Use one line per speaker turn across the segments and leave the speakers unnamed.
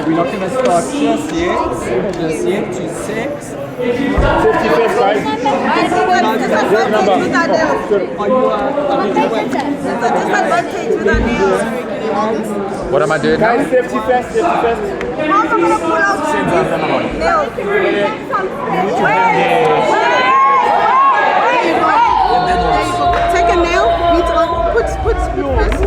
We're not going to start just yet to 6.
55th, right?
What am I doing now?
Guys, 51st, 51st.
How's I'm gonna pull out nails? Take a nail, meet on, put first.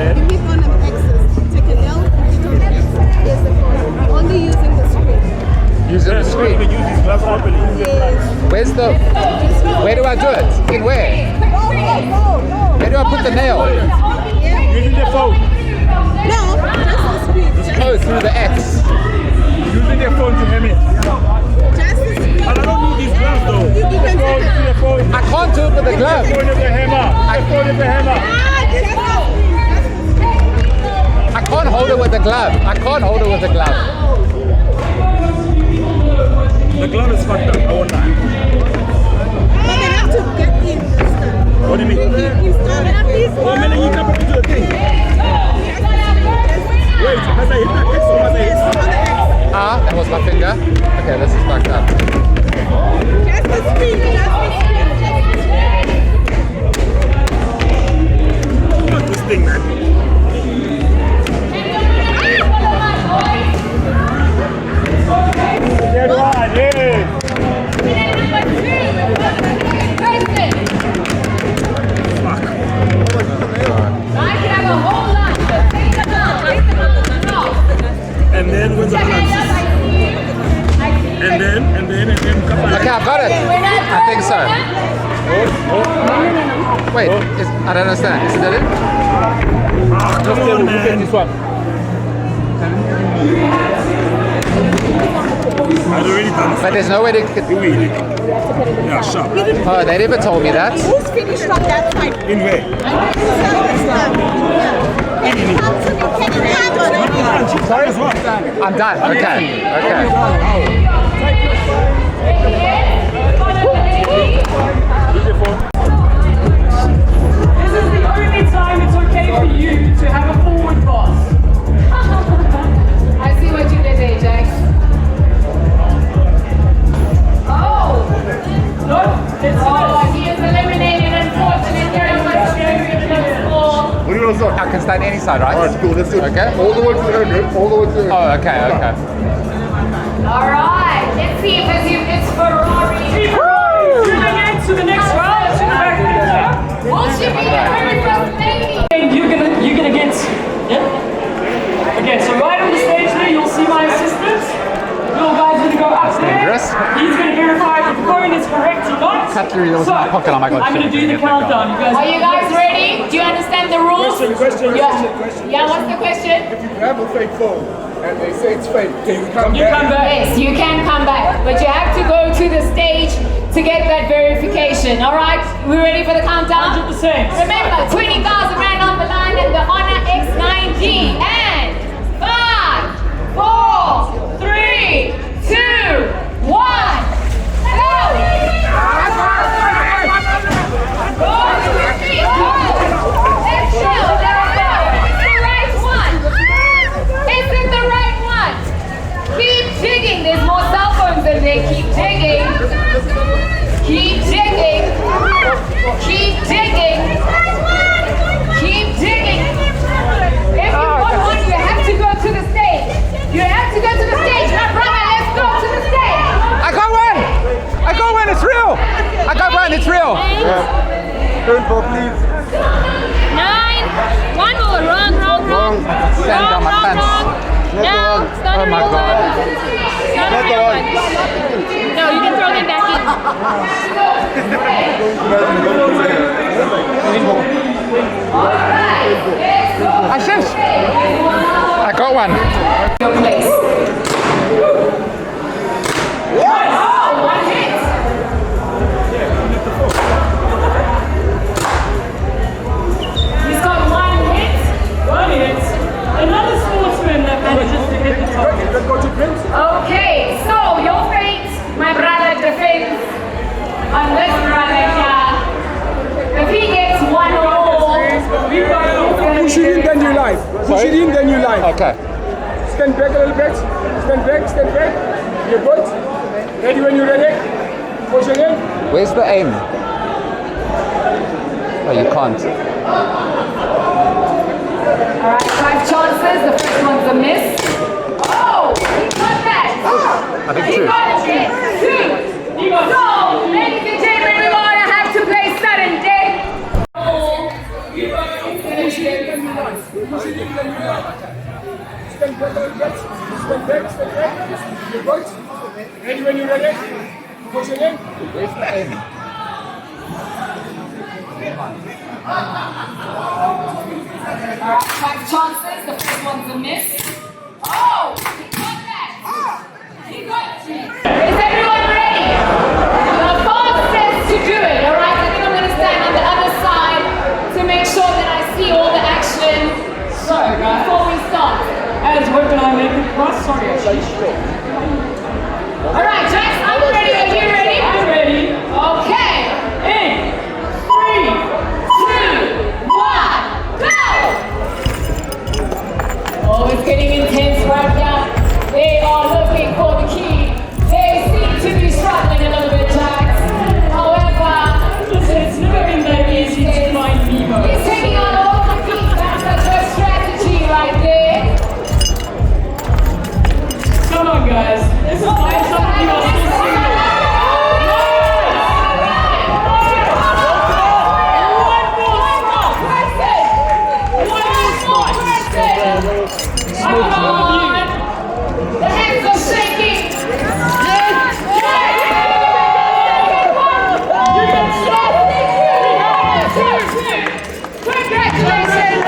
You hit on an axis. Take a nail, hit on the axis. Here's the phone. Only using the screen.
Using the screen?
Use this glass properly.
Where's the... Where do I do it? In where?
No.
Where do I put the nail.
Using the phone.
No, just the screen. Just,
Oh, through the X.
Using the phone to hem it.
just the screen.
But I don't need these gloves though.
You can
Phone
take
to
it.
the phone.
I can't do it with the glove.
Phone of the hammer. The phone of the hammer.
Just the screen.
I can't hold it with the glove. I can't hold it with the glove.
The glove is fucked up. I won't lie.
But they have to get in this time.
What do you mean?
Install it.
Oh, man, you come up into the thing. Wait, must I hit that X or must I hit?
Ah, that was my finger. Okay, this is fucked up.
Just the screen. Just the screen.
Fuck this thing, man. Get right, yeah. And then when's the balance? And then come on.
Okay, I've got it. I think so. Wait, I don't understand. Is that it?
Come on, man. This one. I'd already done this.
But there's no way to.
Yeah, sharp.
Oh, they never told me that.
Who's finished on that side?
In where? Sorry as well.
I'm done. Okay. Okay.
This is the only time it's okay for you to have a forward pass.
I see what you did there, Jack. Oh!
No, it's
Oh, he is eliminated, unfortunately.
What do you want to say?
I can stand any side, right?
Alright, cool. Let's do it.
Okay.
All the way to the end. All the way to the end.
Oh, okay. Okay.
Alright, let's see if it's Ferrari.
moving into the next round. To the back there.
Will she be the very first lady?
And you're gonna get. Yeah. Okay, so right on the stage there, you'll see my assistant. Little guy's gonna go up there.
dangerous.
He's gonna verify if the phone is correct or not.
Cutlery was in my pocket. Oh my God,
I'm gonna
shit,
do the
get the gun.
countdown.
Are you guys ready? Do you understand the rules?
Question.
Yeah, what's the question?
If you grab a fake phone and they say it's fake, can you come
You come back.
Yes, you can come back, but you have to go to the stage to get that verification. All right, we ready for the countdown?
100%.
Remember, 20,000 Rand on the line and the HONOR X9d. And 5, 4, 3, 2, 1, go! Go to the feet, go! Let's chill, let's go. It's the right one. Is it the right one? Keep digging. There's more cell phones in there. Keep digging. Keep digging. Keep digging. Keep digging. If you want one, you have to go to the stage. You have to go to the stage. My brother, let's go to the stage.
I got one. I got one. It's real. I got one. It's real.
Info, please.
9. One more. Wrong.
Stand down my pants.
No, it's not
Oh
a
my
real
God.
one. It's not a real one. No, you can throw them back in.
Ashish. I got one.
Your place. Oh, one hit. He's got one hit.
One hit. Another sportsman that manages to hit the target.
Okay, so your fate, my brother, defends on this brother here. If he gets one or more,
Push it in, then you live. Push it in, then you live.
Okay.
Stand back a little bit. Stand back. You're good. Ready when you're ready. Push it in.
Where's the aim? Oh, you can't.
Alright, 5 chances. The first one's a miss. Oh, he got that.
I think
He
two.
got it. 2. So, ladies and gentlemen, we're going to have to play sudden death.
Push it in, then you live. Push it in, then you live. Stand back a little bit. Stand back. You're good. Ready when you're ready. Push it in.
Where's the aim?
chances. The first one's a miss. Oh, he got that. He got it. Is everyone ready? The fastest to do it, all right? I think I'm going to stand on the other side to make sure that I see all the action. So, before we start.
As where can I make it cross? Sorry,
All right, Jax, I'm ready. Are you ready?
I'm ready.
Okay.
In
3, 2, 1, go! Oh, it's getting intense right now. They are looking for the key. They seem to be struggling a little bit, Jax. However,
listen, it's never been that easy to find Nemo.
he's taking on all the keys. That's a good strategy right there.
Come on, guys. This is my something else.
The hands are shaking. Congratulations.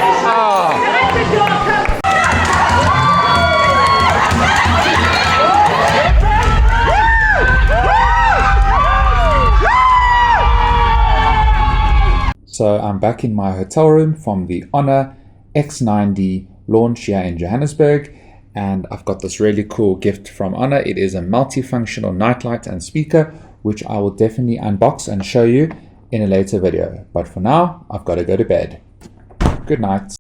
So I'm back in my hotel room from the HONOR X9d launch here in Johannesburg, and I've got this really cool gift from HONOR. It is a multifunctional nightlight and speaker, which I will definitely unbox and show you in a later video. But for now, I've got to go to bed. Good night.